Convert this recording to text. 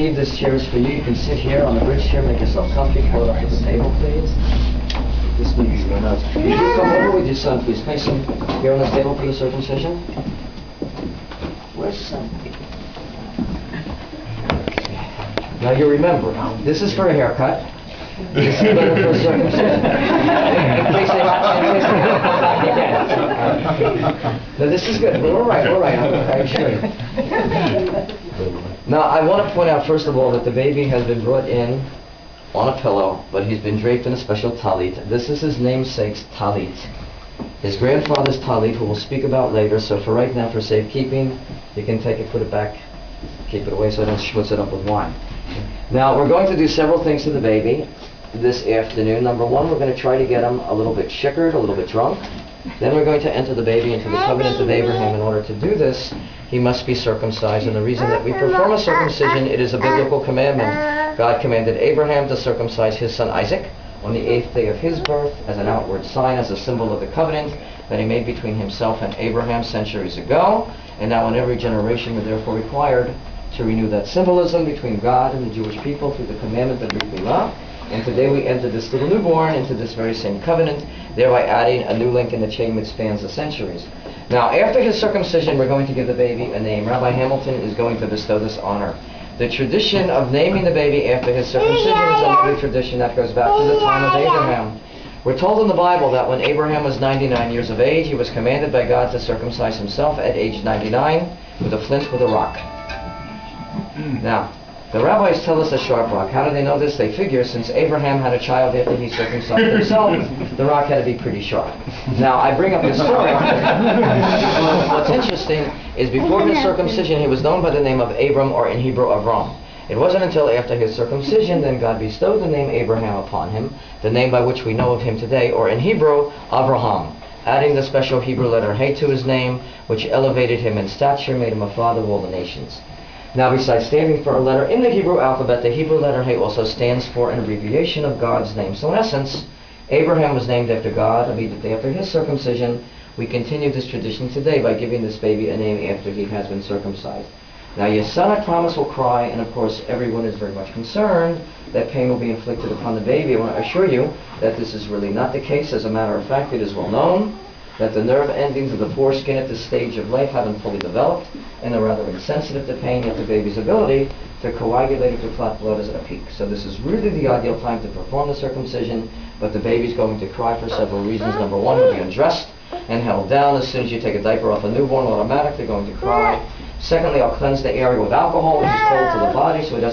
Steve, this chair is for you. You can sit here on the bridge chair, make yourself comfy, pull it up to the table, please. This baby's going nuts. Would you come over with your son, please? Place him here on the table for the circumcision. Where's son? Now you remember, this is for a haircut. This is better for a circumcision. In case they come back again. No, this is good. We're all right, I assure you. Now, I want to point out, first of all, that the baby has been brought in on a pillow, but he's been draped in a special talit. This is his namesake's talit. His grandfather's talit, who we'll speak about later, so for right now, for safekeeping, you can take it, put it back, keep it away so I don't schmutz it up with wine. Now, we're going to do several things to the baby this afternoon. Number one, we're going to try to get him a little bit chickered, a little bit drunk. Then we're going to enter the baby into the covenant of Abraham. In order to do this, he must be circumcised. And the reason that we perform a circumcision, it is a biblical commandment. God commanded Abraham to circumcise his son Isaac on the 8th day of his birth as an outward sign, as a symbol of the covenant that he made between himself and Abraham centuries ago. And now in every generation, we're therefore required to renew that symbolism between God and the Jewish people through the commandment of Brit Milah. And today we enter this little newborn into this very same covenant, thereby adding a new link in the chain which spans the centuries. Now, after his circumcision, we're going to give the baby a name. Rabbi Hamilton is going to bestow this honor. The tradition of naming the baby after his circumcision is another tradition that goes back to the time of Abraham. We're told in the Bible that when Abraham was 99 years of age, he was commanded by God to circumcise himself at age 99 with a flint with a rock. Now, the rabbis tell us a sharp rock. How do they know this? They figure since Abraham had a child after he circumcised himself, the rock had to be pretty sharp. Now, I bring up this story. What's interesting is before his circumcision, he was known by the name of Abram, or in Hebrew, Avram. It wasn't until after his circumcision then God bestowed the name Abraham upon him, the name by which we know of him today, or in Hebrew, Avraham, adding the special Hebrew letter Hey to his name, which elevated him in stature, made him a father of all the nations. Now, besides standing for a letter in the Hebrew alphabet, the Hebrew letter Hey also stands for an abbreviation of God's name. So in essence, Abraham was named after God. Immediately after his circumcision, we continue this tradition today by giving this baby a name after he has been circumcised. Now, your son, I promise, will cry, and of course, everyone is very much concerned that pain will be inflicted upon the baby. I want to assure you that this is really not the case. As a matter of fact, it is well known that the nerve endings of the foreskin at this stage of life haven't fully developed and are rather insensitive to pain, yet the baby's ability to coagulate or to clot blood is at a peak. So this is really the ideal time to perform the circumcision, but the baby's going to cry for several reasons. Number one, he'll be undressed and held down. As soon as you take a diaper off a newborn, automatically going to cry. Secondly, I'll cleanse the area with alcohol, which is cold to the body, so it doesn't